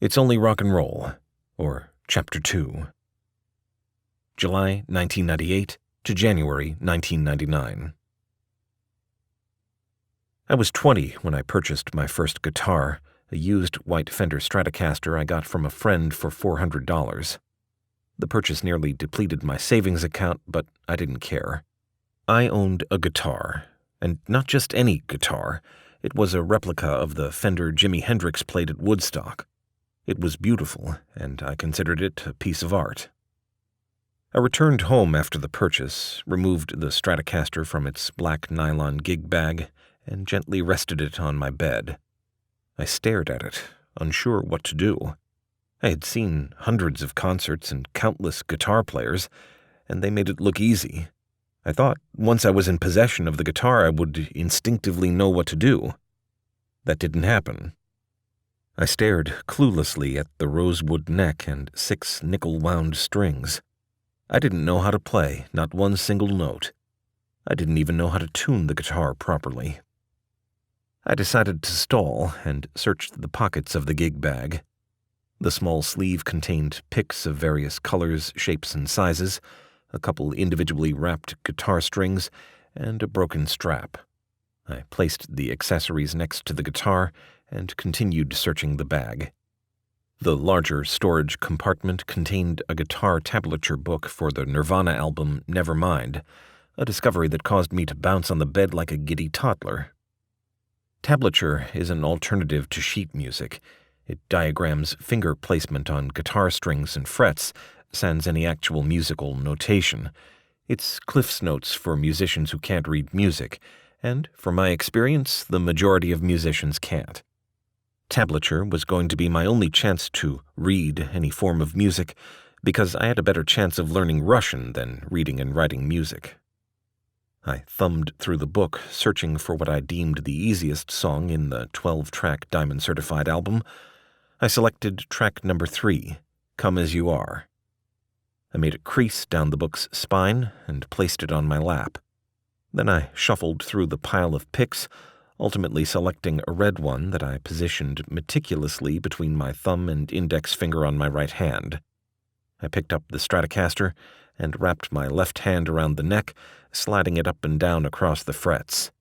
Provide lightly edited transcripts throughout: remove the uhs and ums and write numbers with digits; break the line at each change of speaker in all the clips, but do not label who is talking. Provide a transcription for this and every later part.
It's Only Rock and Roll, or Chapter 2. July 1998 to January 1999. I was 20 when I purchased my first guitar, a used white Fender Stratocaster I got from a friend for $400. The purchase nearly depleted my savings account, but I didn't care. I owned a guitar, and not just any guitar. It was a replica of the Fender Jimi Hendrix played at Woodstock. It was beautiful, and I considered it a piece of art. I returned home after the purchase, removed the Stratocaster from its black nylon gig bag, and gently rested it on my bed. I stared at it, unsure what to do. I had seen hundreds of concerts and countless guitar players, and they made it look easy. I thought once I was in possession of the guitar I would instinctively know what to do. That didn't happen. I stared cluelessly at the rosewood neck and 6 nickel-wound strings. I didn't know how to play, not one single note. I didn't even know how to tune the guitar properly. I decided to stall and searched the pockets of the gig bag. The small sleeve contained picks of various colors, shapes, and sizes, a couple individually wrapped guitar strings, and a broken strap. I placed the accessories next to the guitar and continued searching the bag. The larger storage compartment contained a guitar tablature book for the Nirvana album Nevermind, a discovery that caused me to bounce on the bed like a giddy toddler. Tablature is an alternative to sheet music. It diagrams finger placement on guitar strings and frets, sans any actual musical notation. It's Cliff's Notes for musicians who can't read music, and, from my experience, the majority of musicians can't. Tablature was going to be my only chance to read any form of music, because I had a better chance of learning Russian than reading and writing music. I thumbed through the book, searching for what I deemed the easiest song in the 12-track Diamond Certified album. I selected track number 3, Come As You Are. I made a crease down the book's spine and placed it on my lap. Then I shuffled through the pile of picks, ultimately selecting a red one that I positioned meticulously between my thumb and index finger on my right hand. I picked up the Stratocaster and wrapped my left hand around the neck, sliding it up and down across the frets.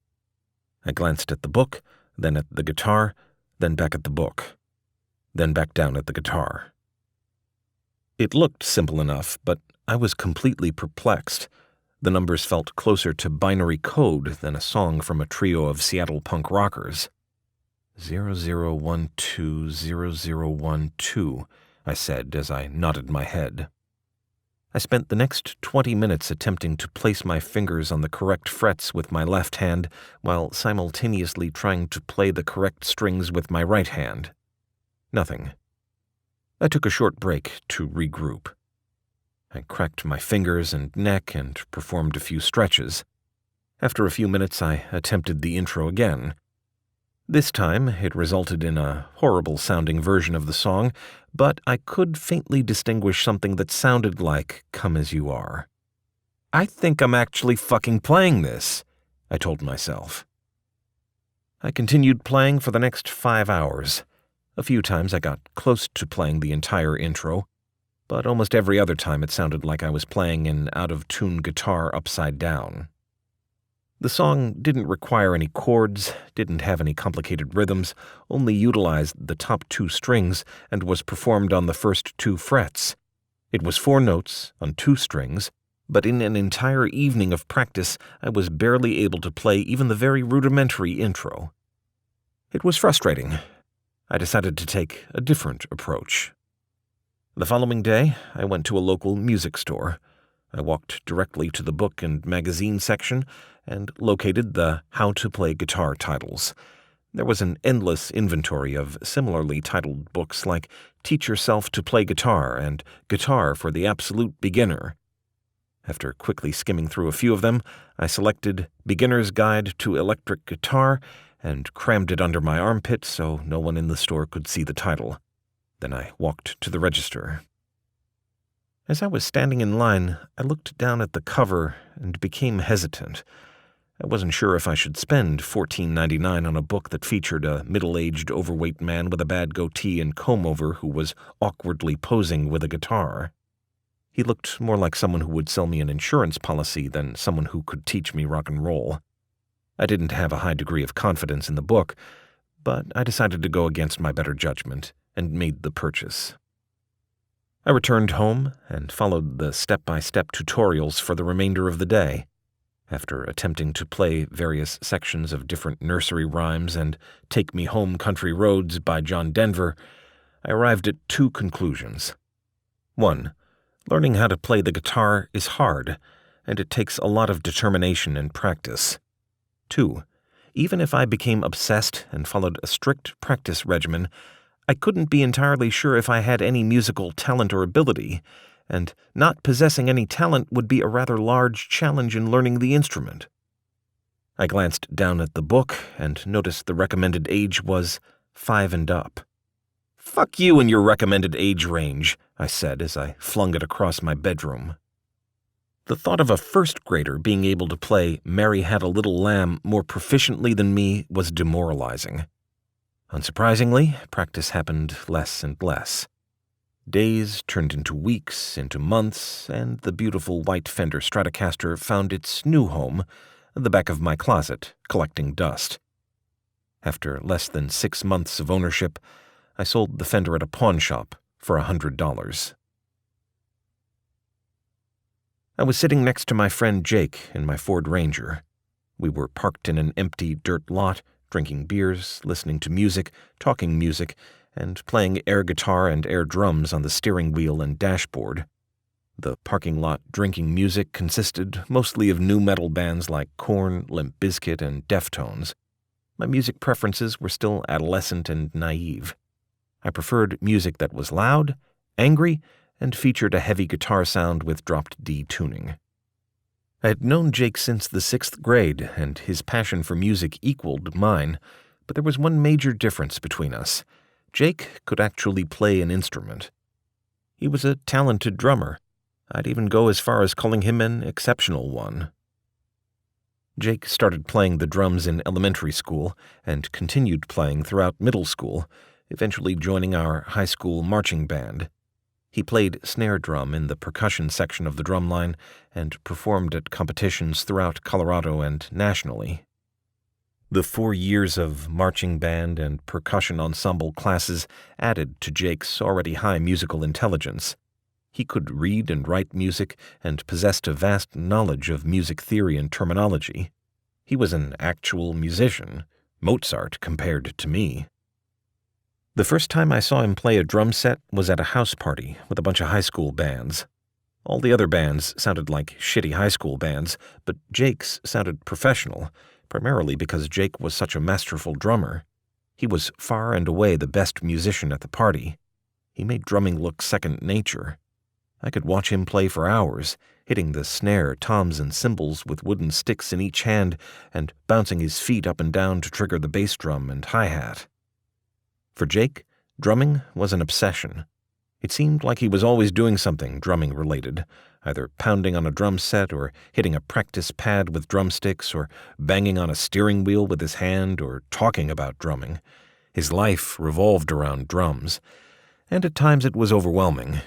I glanced at the book, then at the guitar, then back at the book, then back down at the guitar. It looked simple enough, but I was completely perplexed. The numbers felt closer to binary code than a song from a trio of Seattle punk rockers. 00120012, I said as I nodded my head. I spent the next 20 minutes attempting to place my fingers on the correct frets with my left hand while simultaneously trying to play the correct strings with my right hand. Nothing. I took a short break to regroup. I cracked my fingers and neck and performed a few stretches. After a few minutes, I attempted the intro again. This time, it resulted in a horrible-sounding version of the song, but I could faintly distinguish something that sounded like Come As You Are. I think I'm actually fucking playing this, I told myself. I continued playing for the next 5 hours. A few times I got close to playing the entire intro, but almost every other time it sounded like I was playing an out-of-tune guitar upside down. The song didn't require any chords, didn't have any complicated rhythms, only utilized the top 2 strings and was performed on the first 2 frets. It was 4 notes on 2 strings, but in an entire evening of practice I was barely able to play even the very rudimentary intro. It was frustrating. I decided to take a different approach. The following day, I went to a local music store. I walked directly to the book and magazine section and located the How to Play Guitar titles. There was an endless inventory of similarly titled books like Teach Yourself to Play Guitar and Guitar for the Absolute Beginner. After quickly skimming through a few of them, I selected Beginner's Guide to Electric Guitar and crammed it under my armpit so no one in the store could see the title. Then I walked to the register. As I was standing in line, I looked down at the cover and became hesitant. I wasn't sure if I should spend $14.99 on a book that featured a middle-aged, overweight man with a bad goatee and comb-over who was awkwardly posing with a guitar. He looked more like someone who would sell me an insurance policy than someone who could teach me rock and roll. I didn't have a high degree of confidence in the book, but I decided to go against my better judgment and made the purchase. I returned home and followed the step-by-step tutorials for the remainder of the day. After attempting to play various sections of different nursery rhymes and Take Me Home Country Roads by John Denver, I arrived at two conclusions. 1. Learning how to play the guitar is hard, and it takes a lot of determination and practice. 2. Even if I became obsessed and followed a strict practice regimen, I couldn't be entirely sure if I had any musical talent or ability, and not possessing any talent would be a rather large challenge in learning the instrument. I glanced down at the book and noticed the recommended age was 5 and up. "Fuck you and your recommended age range," I said as I flung it across my bedroom. The thought of a first grader being able to play Mary Had a Little Lamb more proficiently than me was demoralizing. Unsurprisingly, practice happened less and less. Days turned into weeks, into months, and the beautiful white Fender Stratocaster found its new home, the back of my closet, collecting dust. After less than 6 months of ownership, I sold the Fender at a pawn shop for $100. I was sitting next to my friend Jake in my Ford Ranger. We were parked in an empty dirt lot, drinking beers, listening to music, talking music, and playing air guitar and air drums on the steering wheel and dashboard. The parking lot drinking music consisted mostly of nu metal bands like Korn, Limp Bizkit, and Deftones. My music preferences were still adolescent and naive. I preferred music that was loud, angry, and featured a heavy guitar sound with dropped D tuning. I had known Jake since the 6th grade, and his passion for music equaled mine, but there was one major difference between us. Jake could actually play an instrument. He was a talented drummer. I'd even go as far as calling him an exceptional one. Jake started playing the drums in elementary school and continued playing throughout middle school, eventually joining our high school marching band. He played snare drum in the percussion section of the drumline and performed at competitions throughout Colorado and nationally. The 4 years of marching band and percussion ensemble classes added to Jake's already high musical intelligence. He could read and write music and possessed a vast knowledge of music theory and terminology. He was an actual musician, Mozart compared to me. The first time I saw him play a drum set was at a house party with a bunch of high school bands. All the other bands sounded like shitty high school bands, but Jake's sounded professional, primarily because Jake was such a masterful drummer. He was far and away the best musician at the party. He made drumming look second nature. I could watch him play for hours, hitting the snare, toms, and cymbals with wooden sticks in each hand and bouncing his feet up and down to trigger the bass drum and hi-hat. For Jake, drumming was an obsession. It seemed like he was always doing something drumming-related, either pounding on a drum set or hitting a practice pad with drumsticks or banging on a steering wheel with his hand or talking about drumming. His life revolved around drums, and at times it was overwhelming.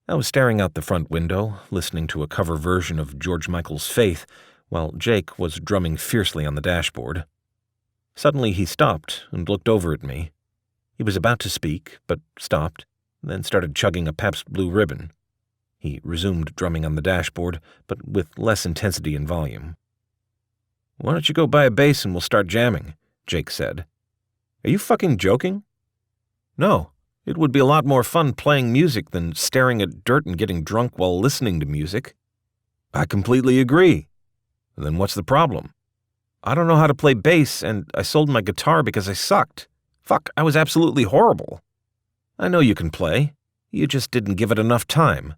I was staring out the front window, listening to a cover version of George Michael's Faith, while Jake was drumming fiercely on the dashboard. Suddenly he stopped and looked over at me. He was about to speak, but stopped, then started chugging a Pabst Blue Ribbon. He resumed drumming on the dashboard, but with less intensity and volume. "Why don't you go buy a bass and we'll start jamming?" Jake said. "Are you fucking joking?" "No. It would be a lot more fun playing music than staring at dirt and getting drunk while listening to music." "I completely agree." "Then what's the problem?" "I don't know how to play bass, and I sold my guitar because I sucked. Fuck, I was absolutely horrible." "I know you can play. You just didn't give it enough time.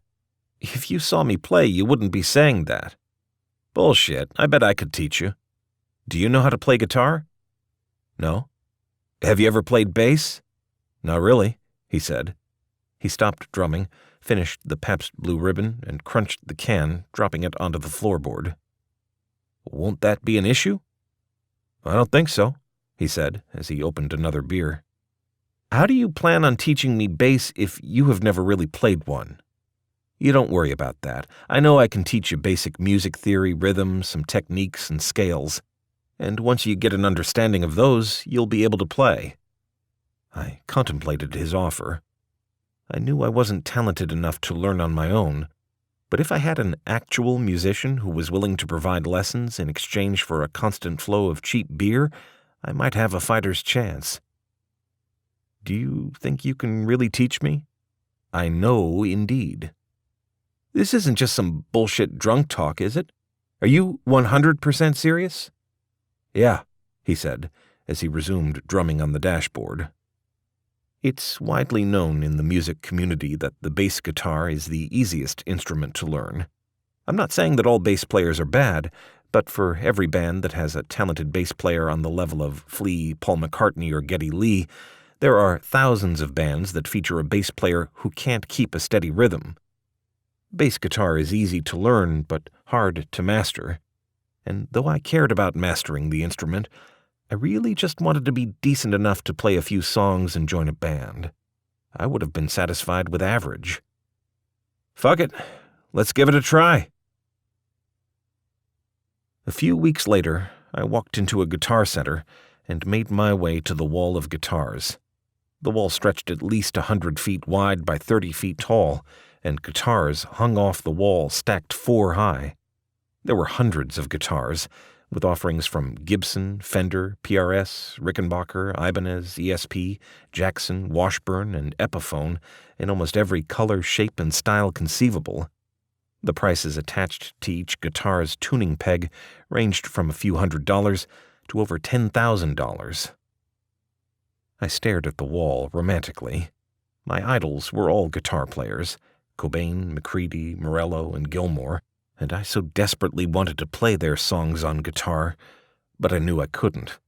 If you saw me play, you wouldn't be saying that." "Bullshit. I bet I could teach you." "Do you know how to play guitar?" "No." "Have you ever played bass?" "Not really," he said. He stopped drumming, finished the Pabst Blue Ribbon, and crunched the can, dropping it onto the floorboard. Won't that be an issue? I don't think so, he said as he opened another beer. How do you plan on teaching me bass if you have never really played one? You don't worry about that. I know I can teach you basic music theory, rhythm, some techniques, and scales. And once you get an understanding of those, you'll be able to play. I contemplated his offer. I knew I wasn't talented enough to learn on my own, but if I had an actual musician who was willing to provide lessons in exchange for a constant flow of cheap beer, I might have a fighter's chance. Do you think you can really teach me? I know, indeed. This isn't just some bullshit drunk talk, is it? Are you 100% serious? Yeah, he said, as he resumed drumming on the dashboard. It's widely known in the music community that the bass guitar is the easiest instrument to learn. I'm not saying that all bass players are bad, but for every band that has a talented bass player on the level of Flea, Paul McCartney, or Geddy Lee, there are thousands of bands that feature a bass player who can't keep a steady rhythm. Bass guitar is easy to learn, but hard to master. And though I cared about mastering the instrument, I really just wanted to be decent enough to play a few songs and join a band. I would have been satisfied with average. Fuck it, let's give it a try. A few weeks later, I walked into a guitar center and made my way to the wall of guitars. The wall stretched at least 100 feet wide by 30 feet tall, and guitars hung off the wall stacked 4 high. There were hundreds of guitars, with offerings from Gibson, Fender, PRS, Rickenbacker, Ibanez, ESP, Jackson, Washburn, and Epiphone in almost every color, shape, and style conceivable. The prices attached to each guitar's tuning peg ranged from a few $100s to over $10,000. I stared at the wall romantically. My idols were all guitar players, Cobain, McCready, Morello, and Gilmore, and I so desperately wanted to play their songs on guitar, but I knew I couldn't.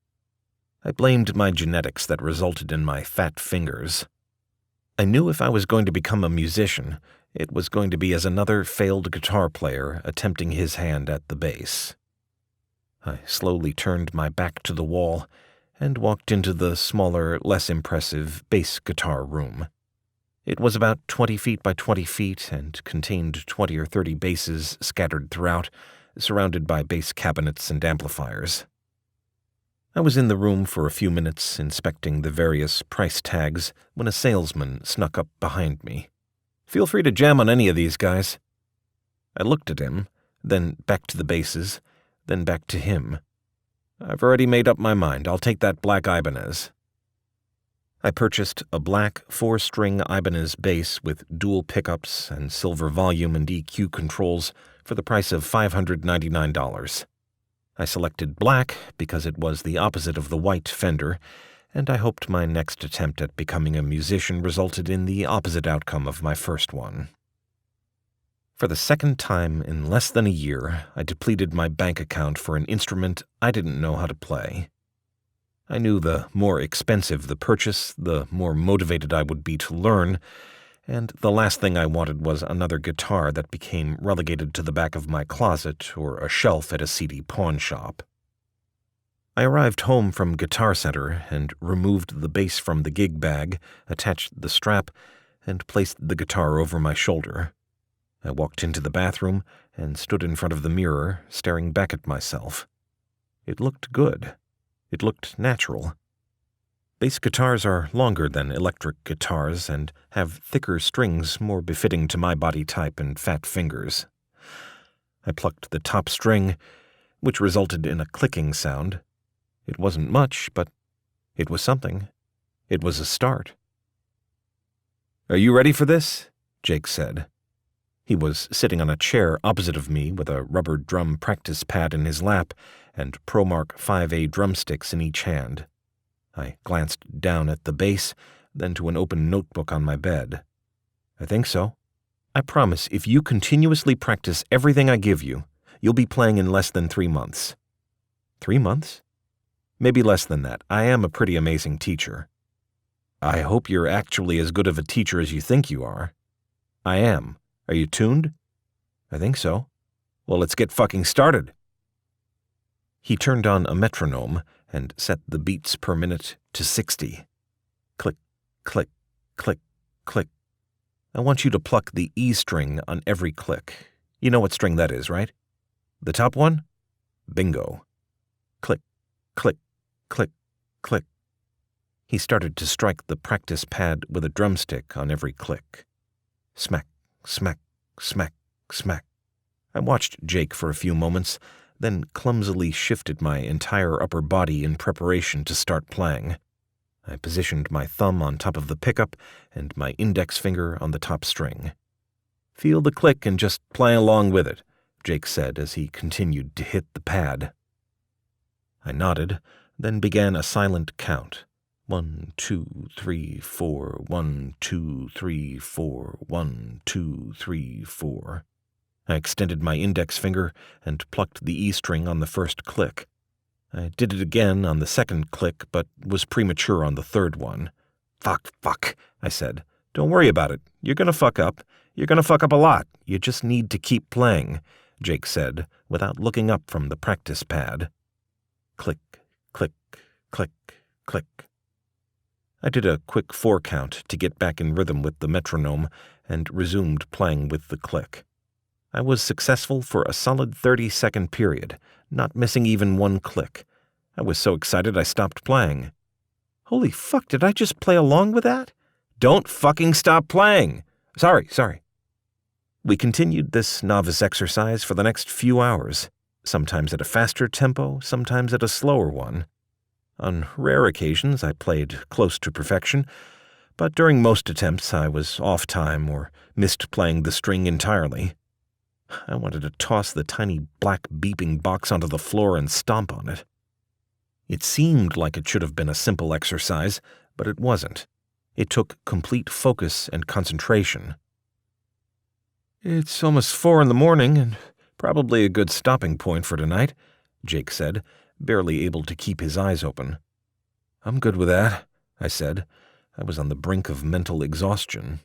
I blamed my genetics that resulted in my fat fingers. I knew if I was going to become a musician, it was going to be as another failed guitar player attempting his hand at the bass. I slowly turned my back to the wall and walked into the smaller, less impressive bass guitar room. It was about 20 feet by 20 feet and contained 20 or 30 basses scattered throughout, surrounded by bass cabinets and amplifiers. I was in the room for a few minutes inspecting the various price tags when a salesman snuck up behind me. Feel free to jam on any of these guys. I looked at him, then back to the basses, then back to him. I've already made up my mind. I'll take that black Ibanez. I purchased a black 4-string Ibanez bass with dual pickups and silver volume and EQ controls for the price of $599. I selected black because it was the opposite of the white Fender, and I hoped my next attempt at becoming a musician resulted in the opposite outcome of my first one. For the second time in less than a year, I depleted my bank account for an instrument I didn't know how to play. I knew the more expensive the purchase, the more motivated I would be to learn, and the last thing I wanted was another guitar that became relegated to the back of my closet or a shelf at a seedy pawn shop. I arrived home from Guitar Center and removed the bass from the gig bag, attached the strap, and placed the guitar over my shoulder. I walked into the bathroom and stood in front of the mirror, staring back at myself. It looked good. It looked natural. Bass guitars are longer than electric guitars and have thicker strings more befitting to my body type and fat fingers. I plucked the top string, which resulted in a clicking sound. It wasn't much, but it was something. It was a start. "Are you ready for this?" Jake said. He was sitting on a chair opposite of me with a rubber drum practice pad in his lap and ProMark 5A drumsticks in each hand. I glanced down at the bass, then to an open notebook on my bed. "I think so. I promise if you continuously practice everything I give you, you'll be playing in less than 3 months." 3 months? Maybe less than that. I am a pretty amazing teacher. I hope you're actually as good of a teacher as you think you are. I am. Are you tuned? I think so. Well, let's get fucking started. He turned on a metronome and set the beats per minute to 60. Click, click, click, click. I want you to pluck the E string on every click. You know what string that is, right? The top one? Bingo. Click, click, click, click. He started to strike the practice pad with a drumstick on every click. Smack, smack, smack, smack. I watched Jake for a few moments, then clumsily shifted my entire upper body in preparation to start playing. I positioned my thumb on top of the pickup and my index finger on the top string. "Feel the click and just play along with it," Jake said as he continued to hit the pad. I nodded, then began a silent count. 1, 2, 3, 4, 1, 2, 3, 4, 1, 2, 3, 4. I extended my index finger and plucked the E string on the first click. I did it again on the second click, but was premature on the third one. Fuck, I said. "Don't worry about it. You're gonna fuck up. You're gonna fuck up a lot. You just need to keep playing," Jake said, without looking up from the practice pad. Click, click, click, click. I did a quick 4 count to get back in rhythm with the metronome and resumed playing with the click. I was successful for a solid 30-second period, not missing even one click. I was so excited I stopped playing. "Holy fuck, did I just play along with that?" "Don't fucking stop playing!" Sorry. We continued this novice exercise for the next few hours, sometimes at a faster tempo, sometimes at a slower one. On rare occasions I played close to perfection, but during most attempts I was off time or missed playing the string entirely. I wanted to toss the tiny black beeping box onto the floor and stomp on it. It seemed like it should have been a simple exercise, but it wasn't. It took complete focus and concentration. "It's almost 4 in the morning, and probably a good stopping point for tonight," Jake said, barely able to keep his eyes open. "I'm good with that," I said. I was on the brink of mental exhaustion.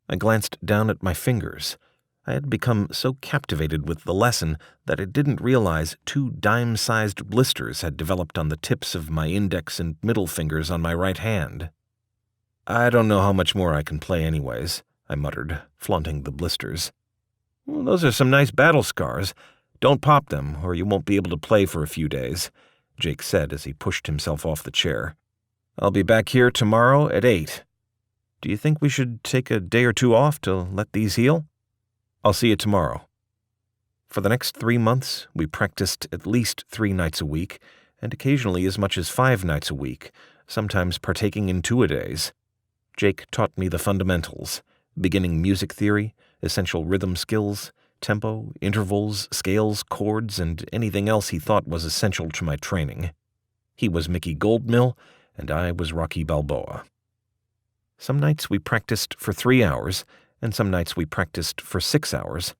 I glanced down at my fingers. I had become so captivated with the lesson that I didn't realize 2 dime-sized blisters had developed on the tips of my index and middle fingers on my right hand. "I don't know how much more I can play anyways," I muttered, flaunting the blisters. "Well, those are some nice battle scars. Don't pop them, or you won't be able to play for a few days," Jake said as he pushed himself off the chair. "I'll be back here tomorrow at 8. Do you think we should take a day or 2 off to let these heal? I'll see you tomorrow." For the next 3 months, we practiced at least 3 nights a week, and occasionally as much as 5 nights a week, sometimes partaking in 2-a-days. Jake taught me the fundamentals: beginning music theory, essential rhythm skills, tempo, intervals, scales, chords, and anything else he thought was essential to my training. He was Mickey Goldmill, and I was Rocky Balboa. Some nights we practiced for 3 hours, and some nights we practiced for 6 hours.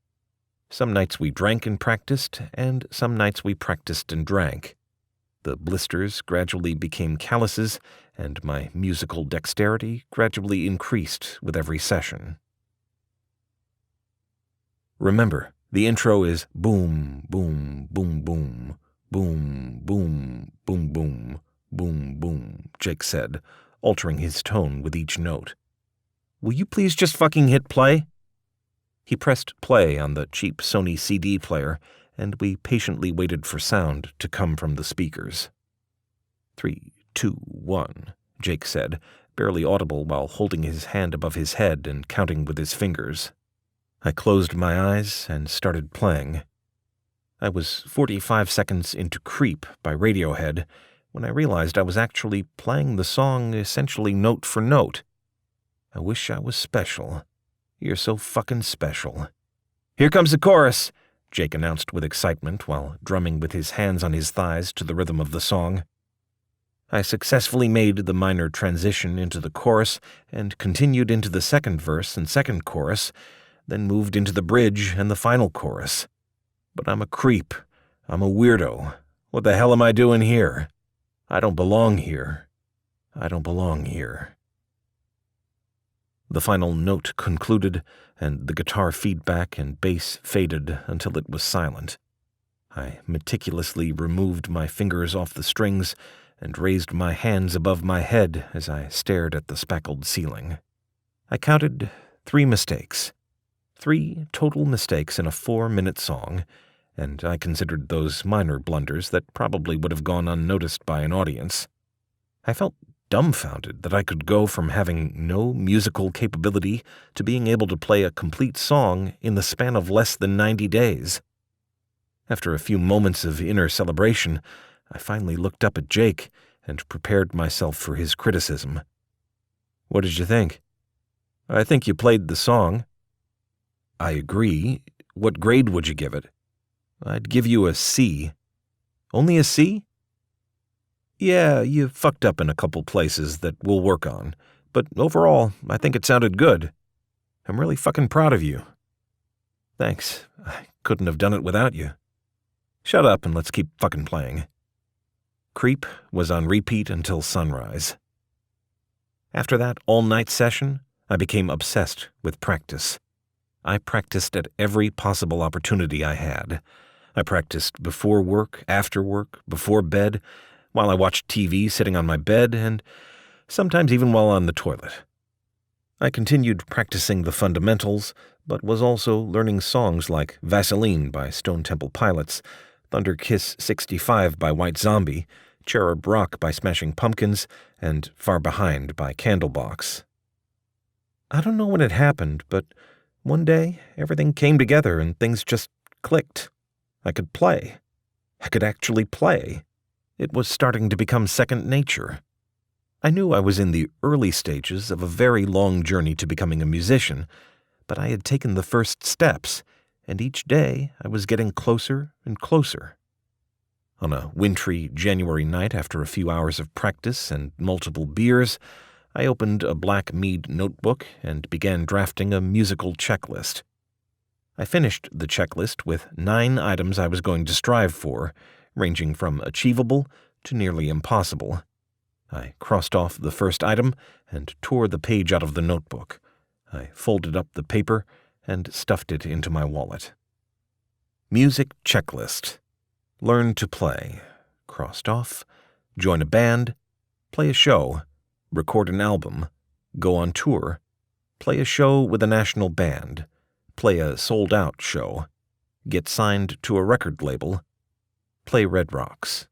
Some nights we drank and practiced, and some nights we practiced and drank. The blisters gradually became calluses, and my musical dexterity gradually increased with every session. Remember, the intro is boom, boom, boom, boom, boom, boom, boom, boom, boom, boom, Jake said, altering his tone with each note. "Will you please just fucking hit play?" He pressed play on the cheap Sony CD player, and we patiently waited for sound to come from the speakers. 3, 2, 1, Jake said, barely audible while holding his hand above his head and counting with his fingers. I closed my eyes and started playing. I was 45 seconds into Creep by Radiohead when I realized I was actually playing the song essentially note for note. I wish I was special. You're so fucking special. "Here comes the chorus," Jake announced with excitement while drumming with his hands on his thighs to the rhythm of the song. I successfully made the minor transition into the chorus and continued into the second verse and second chorus, then moved into the bridge and the final chorus. But I'm a creep. I'm a weirdo. What the hell am I doing here? I don't belong here. I don't belong here. The final note concluded, and the guitar feedback and bass faded until it was silent. I meticulously removed my fingers off the strings and raised my hands above my head as I stared at the spackled ceiling. I counted 3 mistakes. 3 total mistakes in a 4-minute song, and I considered those minor blunders that probably would have gone unnoticed by an audience. I felt dumbfounded that I could go from having no musical capability to being able to play a complete song in the span of less than 90 days. After a few moments of inner celebration, I finally looked up at Jake and prepared myself for his criticism. "What did you think?" "I think you played the song." "I agree. What grade would you give it?" "I'd give you a C." "Only a C?" "Yeah, you fucked up in a couple places that we'll work on, but overall, I think it sounded good. I'm really fucking proud of you." "Thanks. I couldn't have done it without you." "Shut up and let's keep fucking playing." Creep was on repeat until sunrise. After that all-night session, I became obsessed with practice. I practiced at every possible opportunity I had. I practiced before work, after work, before bed, while I watched TV sitting on my bed, and sometimes even while on the toilet. I continued practicing the fundamentals, but was also learning songs like Vaseline by Stone Temple Pilots, Thunder Kiss 65 by White Zombie, Cherub Rock by Smashing Pumpkins, and Far Behind by Candlebox. I don't know when it happened, but one day everything came together and things just clicked. I could play. I could actually play. It was starting to become second nature. I knew I was in the early stages of a very long journey to becoming a musician, but I had taken the first steps, and each day I was getting closer and closer. On a wintry January night, after a few hours of practice and multiple beers, I opened a black mead notebook and began drafting a musical checklist. I finished the checklist with 9 items I was going to strive for, ranging from achievable to nearly impossible. I crossed off the first item and tore the page out of the notebook. I folded up the paper and stuffed it into my wallet. Music checklist. Learn to play. Crossed off. Join a band. Play a show. Record an album. Go on tour. Play a show with a national band. Play a sold-out show. Get signed to a record label. Play Red Rocks.